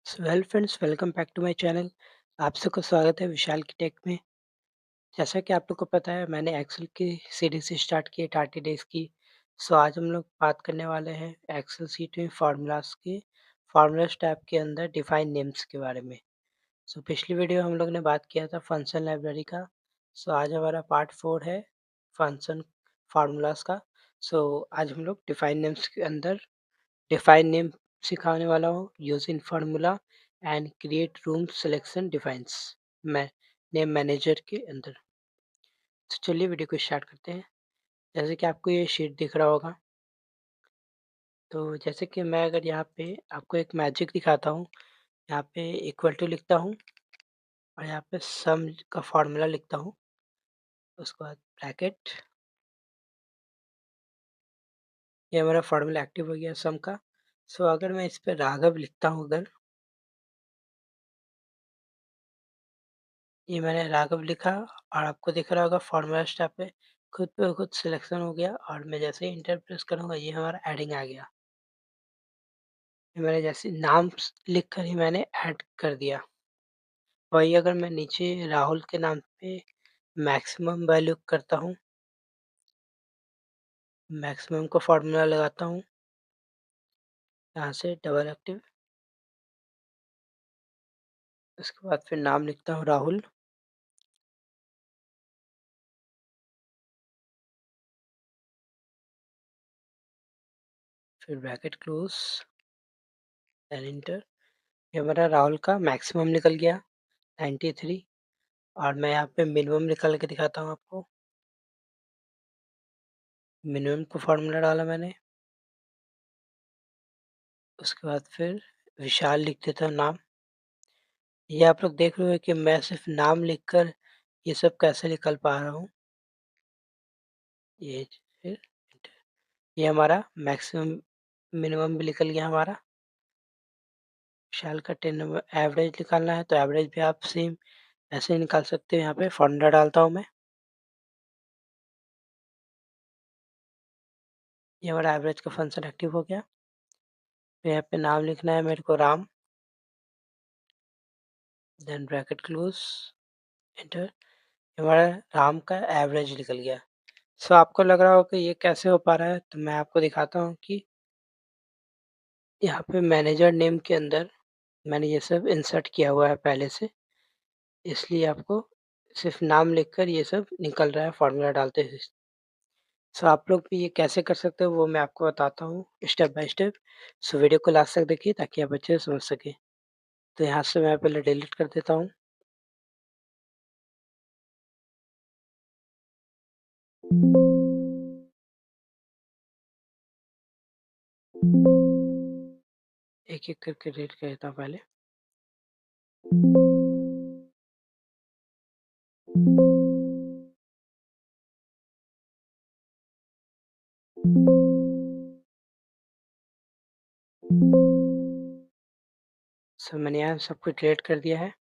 Well friends, welcome back to my channel. आप सबका स्वागत है विशाल की टेक में। जैसा कि आप लोग को पता है, मैंने एक्सेल की सीरीज स्टार्ट की है 30 डेज की। सो आज हम लोग बात करने वाले हैं एक्सेल सीट में फार्मूलाज के फार्मूलाज टैब के अंदर डिफाइन नेम्स के बारे में। सो पिछली वीडियो हम लोग ने बात किया था फंक्शन लाइब्रेरी का। सो आज हमारा पार्ट 4 है फंक्शन फार्मूलाज का। सो आज हम लोग डिफाइन नेम्स के अंदर डिफाइन नेम सिखाने वाला हूँ using formula and create room selection defines मैं नेम मैनेजर के अंदर। तो चलिए वीडियो को स्टार्ट करते हैं। जैसे कि आपको ये शीट दिख रहा होगा, तो जैसे कि मैं अगर यहाँ पे आपको एक मैजिक दिखाता हूँ, यहाँ पे इक्वल टू लिखता हूँ और यहाँ पे सम का फार्मूला लिखता हूँ, उसके बाद ब्रैकेट, ये हमारा फार्मूला एक्टिव हो गया सम का। सो अगर मैं इस पे राघव लिखता हूँ, अगर ये मैंने राघव लिखा और आपको दिख रहा होगा फॉर्मूला स्टेप पे खुद पे खुद सिलेक्शन हो गया और मैं जैसे ही इंटर प्रेस करूँगा ये हमारा एडिंग आ गया। ये मैंने जैसे नाम लिख कर ही मैंने ऐड कर दिया। वही अगर मैं नीचे राहुल के नाम पे मैक्सिमम वैल्यू करता हूँ, मैक्सिमम का फॉर्मूला लगाता हूँ, यहाँ से डबल एक्टिव, उसके बाद फिर नाम लिखता हूँ राहुल, फिर ब्रैकेट क्लोज देन इंटर। ये हमारा राहुल का मैक्सिमम निकल गया 93 और मैं यहाँ पे मिनिमम निकाल के दिखाता हूँ आपको। मिनिमम का फॉर्मूला डाला मैंने, उसके बाद फिर विशाल लिख देता हूँ नाम। ये आप लोग देख रहे हो कि मैं सिर्फ नाम लिखकर ये सब कैसे निकल पा रहा हूँ। ये फिर ये हमारा मैक्सिमम मिनिमम भी निकल गया हमारा। विशाल का 10 नंबर एवरेज निकालना है तो एवरेज भी आप सेम ऐसे ही निकाल सकते हो। यहाँ पे फॉर्मूला डालता हूँ मैं, ये हमारा एवरेज का फंक्शन एक्टिव हो गया। फिर यहाँ पे नाम लिखना है मेरे को Ram, then bracket close enter. हमारा राम का एवरेज निकल गया। सो आपको लग रहा हो कि ये कैसे हो पा रहा है, तो मैं आपको दिखाता हूँ कि यहाँ पे मैनेजर नेम के अंदर मैंने ये सब इंसर्ट किया हुआ है पहले से, इसलिए आपको सिर्फ नाम लिखकर ये सब निकल रहा है फॉर्मूला डालते हुए। सो आप लोग भी ये कैसे कर सकते हो वो मैं आपको बताता हूँ step by step. So video को लास्ट तक देखिए ताकि आप अच्छे से समझ सकें। तो यहाँ से मैं पहले डिलीट कर देता हूँ। एक एक करके डिलीट कर देता हूँ पहले। सो मैंने यहाँ सब कुछ डिलीट कर दिया है।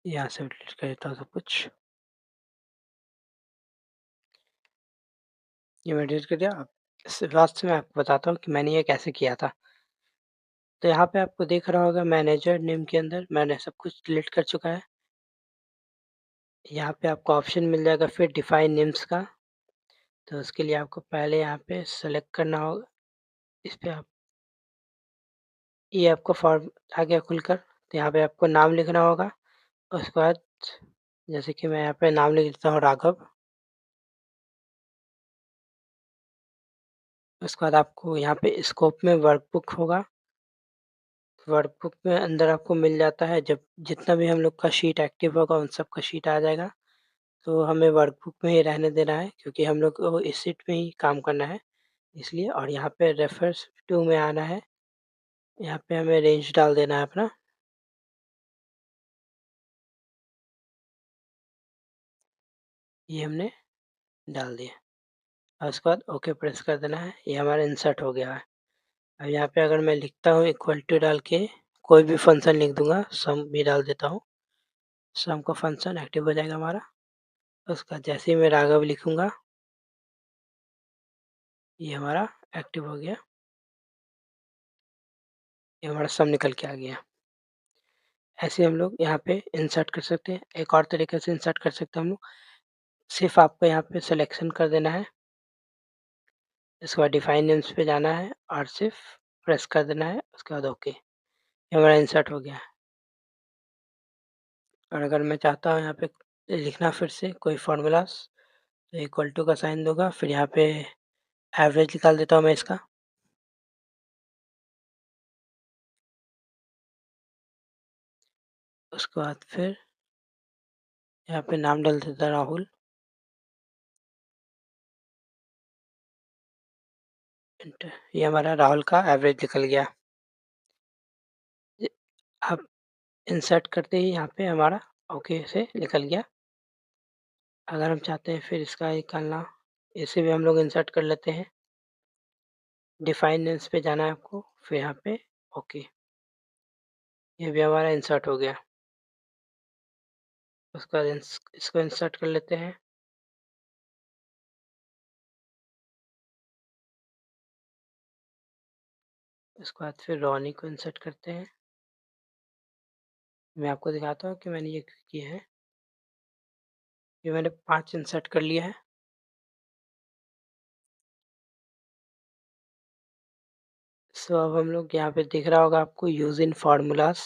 यहाँ से डिलीट कर देता हूँ सब कुछ। ये मैं डिलीट कर दिया। अब इसके बाद से मैं आपको बताता हूँ कि मैंने ये कैसे किया था। तो यहाँ पे आपको दिख रहा होगा मैनेजर नेम के अंदर मैंने सब कुछ डिलीट कर चुका है। यहाँ पे आपको ऑप्शन मिल जाएगा फिर डिफाइन नेम्स का। तो उसके लिए आपको पहले यहाँ पे सेलेक्ट करना होगा। इस पे आप ये आपको फॉर्म आ गया खुलकर। तो यहाँ पे आपको नाम लिखना होगा। उसके बाद जैसे कि मैं यहाँ पे नाम लिख देता हूँ राघव। उसके बाद आपको यहाँ पे स्कोप में वर्कबुक होगा। वर्कबुक में अंदर आपको मिल जाता है, जब जितना भी हम लोग का शीट एक्टिव होगा उन सब का शीट आ जाएगा। तो हमें वर्कबुक में ही रहने देना है क्योंकि हम लोग को इस शीट में ही काम करना है इसलिए। और यहाँ पे रेफरेंस टू में आना है, यहाँ पे हमें रेंज डाल देना है अपना। ये हमने डाल दिया और उसके बाद ओके प्रेस कर देना है। ये हमारा इंसर्ट हो गया है। अब यहाँ पे अगर मैं लिखता हूँ इक्वल टू डाल के कोई भी फंक्शन लिख दूंगा, सम भी डाल देता हूँ, सम का फंक्शन एक्टिव हो जाएगा हमारा। उसका जैसे ही मैं राघव लिखूंगा ये हमारा एक्टिव हो गया, ये हमारा सम निकल के आ गया। ऐसे हम लोग यहाँ पे इंसर्ट कर सकते हैं। एक और तरीके से इंसर्ट कर सकते हैं हम लोग, सिर्फ़ आपको यहाँ पे सिलेक्शन कर देना है, इसके बाद डिफाइन नेम्स पे जाना है और सिर्फ़ प्रेस कर देना है, उसके बाद ओके। ये हमारा इंसर्ट हो गया। और अगर मैं चाहता हूँ यहाँ पे लिखना फिर से कोई फ़ॉर्मूलाज़, तो इक्वल टू का साइन दूँगा, फिर यहाँ पे एवरेज निकाल देता हूँ मैं इसका। उसके बाद फिर यहाँ पे नाम डाल देता राहुल, एंटर। ये हमारा राहुल का एवरेज निकल गया। य अब इंसर्ट करते ही यहाँ पे हमारा ओके से निकल गया। अगर हम चाहते हैं फिर इसका निकालना, इसे भी हम लोग इंसर्ट कर लेते हैं। डिफाइन नेम्स पे जाना है आपको, फिर यहाँ पे ओके। ये भी हमारा इंसर्ट हो गया। उसके बाद इसको इंसर्ट कर लेते हैं। उसके बाद फिर रोनी को इंसर्ट करते हैं। मैं आपको दिखाता हूँ कि मैंने ये किया है। ये मैंने 5 इंसर्ट कर लिया है। सो अब हम लोग यहाँ पे दिख रहा होगा आपको यूज़ इन फ़ॉर्मूलाज़,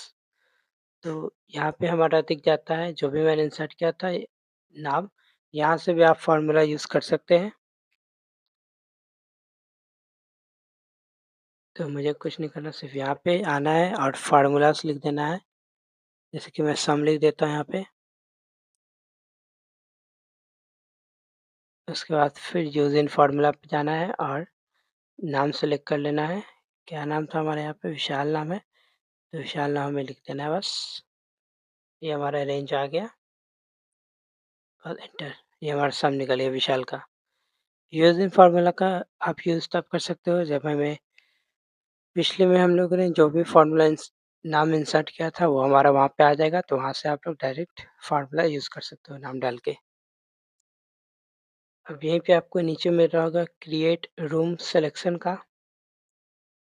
तो यहाँ पे हमारा दिख जाता है जो भी मैंने इंसर्ट किया था नाम, यहाँ से भी आप फ़ॉर्मूला यूज़ कर सकते हैं। तो मुझे कुछ नहीं करना, सिर्फ़ यहाँ पे आना है और फ़ॉर्मूलाज़ लिख देना है। जैसे कि मैं सम लिख देता हूँ यहाँ पे। उसके बाद फिर यूज़ इन फ़ॉर्मूला पे जाना है और नाम सेलेक्ट कर लेना है। क्या नाम था हमारे यहाँ पे, विशाल नाम है, तो विशाल नाम हमें लिख देना है बस। ये हमारा रेंज आ गया और एंटर। ये हमारा सम निकल गया विशाल का। यूज़ इन फ़ॉर्मूला का आप यूज़ तब कर सकते हो जब हमें पिछले में हम लोगों ने जो भी फ़ॉर्मूला नाम इंसर्ट किया था वो हमारा वहाँ पे आ जाएगा, तो वहाँ से आप लोग डायरेक्ट फ़ॉर्मूला यूज़ कर सकते हो नाम डाल के। अब यहीं पे आपको नीचे मिल रहा होगा क्रिएट रूम सिलेक्शन का।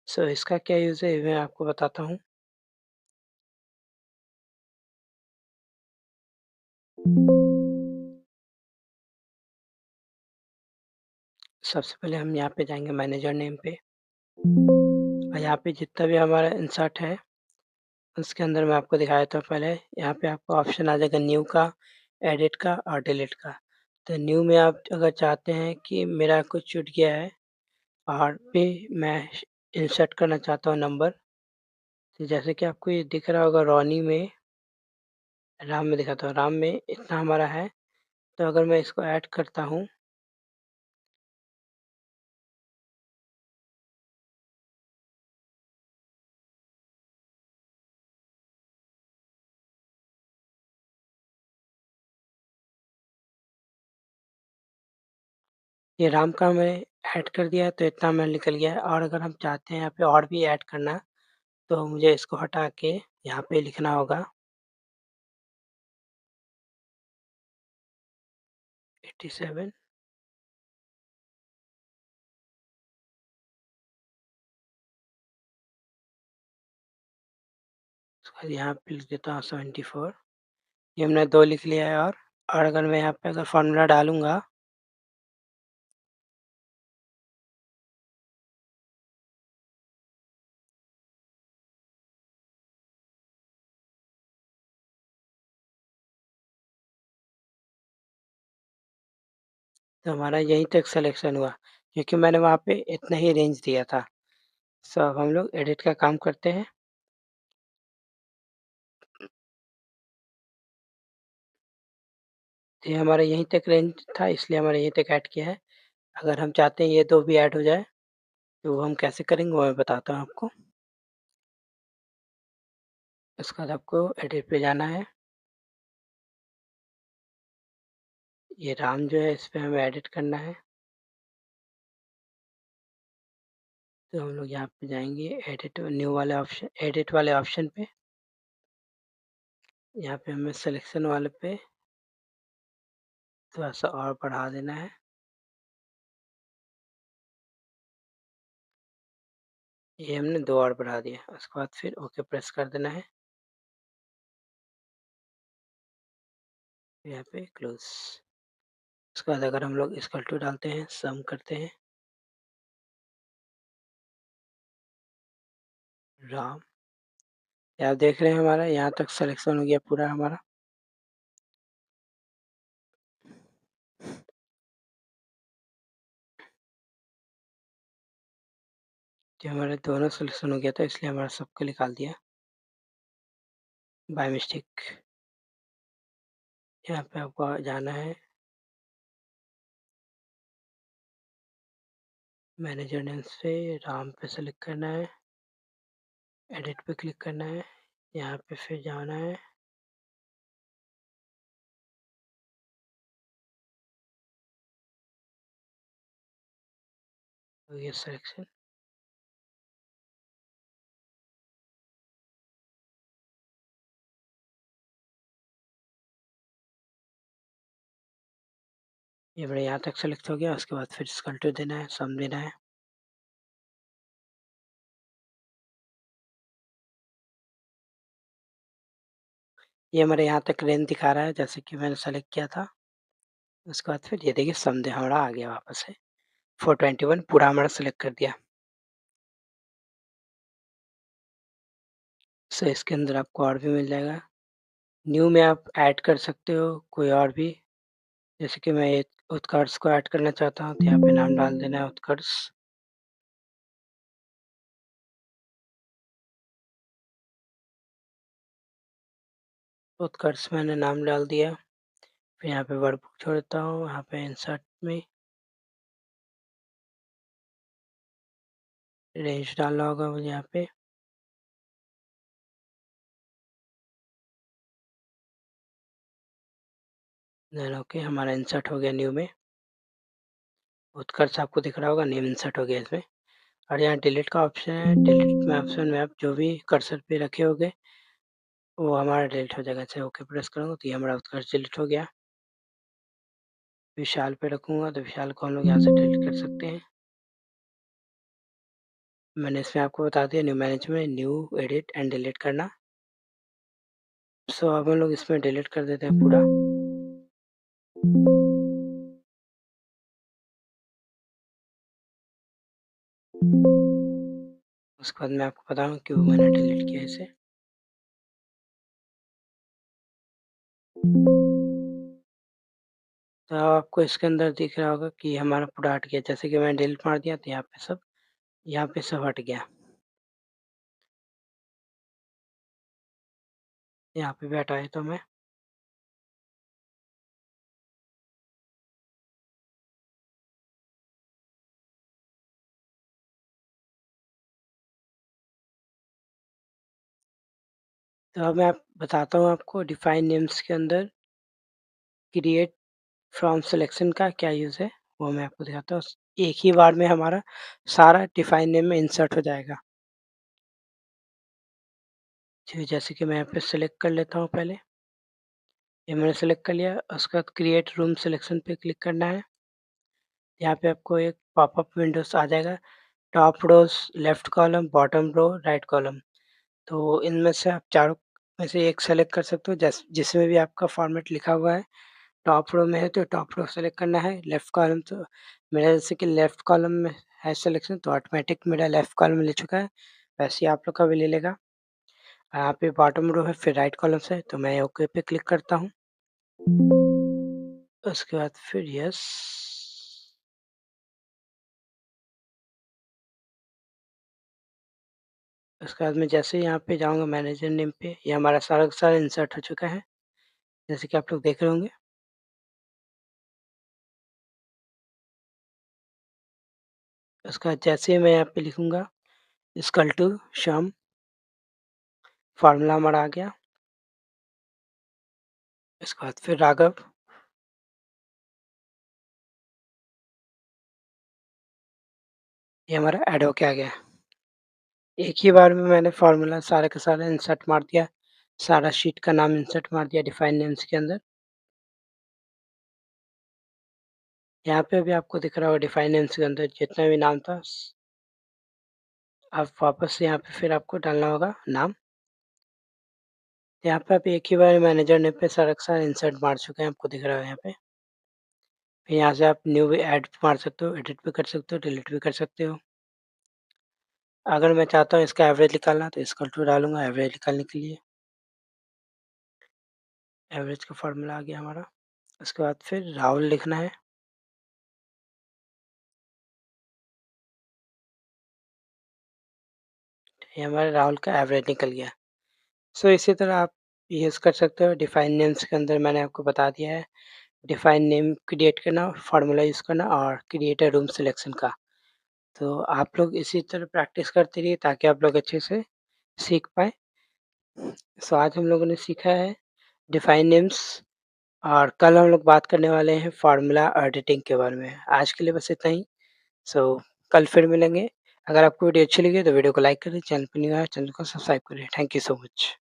सो इसका क्या यूज़ है, ये मैं आपको बताता हूँ। सबसे पहले हम यहाँ पे जाएँगे मैनेजर नेम पे और यहाँ पे जितना भी हमारा इंसर्ट है, उसके अंदर मैं आपको दिखाया था पहले, यहाँ पे आपको ऑप्शन आ जाएगा न्यू का, एडिट का और डिलीट का। तो न्यू में आप अगर चाहते हैं कि मेरा कुछ छूट गया है और पे मैं इंसर्ट करना चाहता हूँ नंबर, तो जैसे कि आपको ये दिख रहा होगा रोनी में, राम में दिखाता हूँ, राम में इतना हमारा है, तो अगर मैं इसको ऐड करता हूँ, ये राम का मैंने ऐड कर दिया है तो इतना मेरा निकल गया है। और अगर हम चाहते हैं यहाँ पे और भी ऐड करना, तो मुझे इसको हटा के यहाँ पे लिखना होगा 87। उसके बाद यहाँ पे लिख देता हूँ 74। ये हमने 2 लिख लिया है। और अगर मैं यहाँ पे अगर फ़ॉर्मूला डालूँगा, तो हमारा यहीं तक सिलेक्शन हुआ, क्योंकि मैंने वहाँ पे इतना ही रेंज दिया था। सो अब हम लोग एडिट का काम करते हैं। ये हमारा यहीं तक रेंज था, इसलिए हमारा यहीं तक ऐड किया है। अगर हम चाहते हैं ये 2 भी ऐड हो जाए, तो वो हम कैसे करेंगे वो मैं बताता हूँ आपको। उसके बाद आपको एडिट पे जाना है। ये राम जो है इस पे हमें एडिट करना है। तो हम लोग यहाँ पे जाएँगे एडिट न्यू वाले ऑप्शन, एडिट वाले ऑप्शन पे। यहाँ पे हमें सिलेक्शन वाले पे थोड़ा-सा और बढ़ा देना है। ये हमने 2 और बढ़ा दिया, उसके बाद फिर ओके प्रेस कर देना है, यहाँ पे क्लोज़। उसके बाद अगर हम लोग इक्वल टू डालते हैं, सम करते हैं, राम, ये आप देख रहे हैं हमारा यहाँ तक सिलेक्शन हो गया पूरा हमारा। जो हमारे दोनों सिलेक्शन हो गया था इसलिए हमारा सबको निकाल दिया बाय मिस्टेक। यहाँ पे आपको जाना है, मैनेजर नेम्स पे राम पे सेलेक्ट करना है, एडिट पे क्लिक करना है, यहाँ पे फिर जाना है, तो ये सिलेक्शन, ये मेरा यहाँ तक सेलेक्ट हो गया। उसके बाद फिर इक्वल टू देना है, सम देना है, ये हमारे यहाँ तक रेंज दिखा रहा है जैसे कि मैंने सेलेक्ट किया था। उसके बाद फिर ये देखिए सम हमारा आ गया वापस से 421 पूरा हमारा सेलेक्ट कर दिया। सो इसके अंदर आपको और भी मिल जाएगा। न्यू में आप ऐड कर सकते हो कोई और भी, जैसे कि मैं ये उत्कर्ष को ऐड करना चाहता हूँ तो यहाँ पे नाम डाल देना है उत्कर्ष। उत्कर्ष मैंने नाम डाल दिया। फिर यहाँ पे वर्कबुक छोड़ देता हूँ, यहाँ पे इंसर्ट में रेंज डालना होगा मुझे यहाँ पे। देन ओके हमारा इंसर्ट हो गया न्यू में। उत्कर्ष आपको दिख रहा होगा, नेम इंसर्ट हो गया इसमें। और यहाँ डिलीट का ऑप्शन है, डिलीट में ऑप्शन में आप जो भी कर्सर पे रखे होंगे वो हमारा डिलीट हो जाएगा। चाहे ओके प्रेस करूँगा तो ये हमारा उत्कर्ष डिलीट हो गया। विशाल पे रखूँगा तो विशाल को हम लोग यहाँ से डिलीट कर सकते हैं। मैंने इसमें आपको बता दिया new management, new edit and delete करना। सो अब हम लोग इसमें डिलीट कर देते हैं पूरा। उसके बाद मैं आपको बताऊँगा क्यों मैंने डिलीट किया इसे। तो अब आपको इसके अंदर दिख रहा होगा कि हमारा पूरा हट गया, जैसे कि मैंने डिलीट मार दिया तो यहाँ पे सब हट गया। यहाँ पे भी हटाया तो मैं। तो अब मैं बताता हूँ आपको डिफाइन नेम्स के अंदर क्रिएट फ्रॉम सिलेक्शन का क्या यूज़ है, वो मैं आपको दिखाता हूँ। एक ही बार में हमारा सारा डिफाइन नेम में इंसर्ट हो जाएगा। जी, जैसे कि मैं यहाँ पे सेलेक्ट कर लेता हूँ पहले। ये मैंने सेलेक्ट कर लिया, उसके बाद क्रिएट रूम सिलेक्शन पे क्लिक करना है। यहाँ पे आपको एक पॉपअप विंडोज़ आ जाएगा, top rows, left column, bottom row, right column. तो इनमें से आप चारों में से एक सेलेक्ट कर सकते हो जिसमें भी आपका फॉर्मेट लिखा हुआ है। टॉप रो में है तो टॉप रो सेलेक्ट करना है, लेफ्ट कॉलम तो मेरा जैसे कि लेफ्ट कॉलम में है सिलेक्शन तो ऑटोमेटिक मेरा लेफ्ट कॉलम ले चुका है, वैसे ही आप लोग का भी ले लेगा। यहाँ पे बॉटम रो है फिर राइट कॉलम से तो मैं ओके पे क्लिक करता हूँ। उसके बाद फिर यस। उसके बाद मैं जैसे ही यहाँ पे जाऊँगा मैनेजर नेम पे, ये हमारा सारा का सारा इंसर्ट हो चुका है, जैसे कि आप लोग देख रहे होंगे। उसके बाद जैसे ही मैं यहाँ पे लिखूँगा इक्वल टू सम, फार्मूला हमारा आ गया। इसके बाद फिर राघव, ये हमारा ऐड होके आ गया। एक ही बार में मैंने फार्मूला सारा का सारा इंसर्ट मार दिया, सारा शीट का नाम इंसर्ट मार दिया डिफाइन नेम्स के अंदर। यहाँ पे भी आपको दिख रहा होगा डिफाइन नेम्स के अंदर जितना भी नाम था आप वापस से यहाँ पे फिर आपको डालना होगा नाम। यहाँ पे आप एक ही बार मैनेजर नेम पे सारा का सारा इंसर्ट मार चुके हैं, आपको दिख रहा है यहाँ पे। फिर यहाँ से आप न्यू भी ऐड मार सकते हो, एडिट भी कर सकते हो, डिलीट भी कर सकते हो। अगर मैं चाहता हूँ इसका एवरेज निकालना तो इक्वल टू डालूँगा एवरेज निकालने के लिए। एवरेज का फ़ॉर्मूला आ गया हमारा। उसके बाद फिर राहुल लिखना है। ये हमारा राहुल का एवरेज निकल गया। सो इसी तरह आप यूज़ कर सकते हो डिफाइन नेम्स के अंदर मैंने आपको बता दिया है। डिफाइन नेम क्रिएट करना, फ़ॉर्मूला यूज़ करना और क्रिएट अ रूम सिलेक्शन का। तो आप लोग इसी तरह प्रैक्टिस करते रहिए ताकि आप लोग अच्छे से सीख पाएँ। सो आज हम लोगों ने सीखा है डिफाइन नेम्स और कल हम लोग बात करने वाले हैं फ़ॉर्मूला एडिटिंग के बारे में। आज के लिए बस इतना ही। सो कल फिर मिलेंगे। अगर आपको वीडियो अच्छी लगी तो वीडियो को लाइक करें, चैनल पे न्यू आए चैनल को सब्सक्राइब करें। Thank you so much.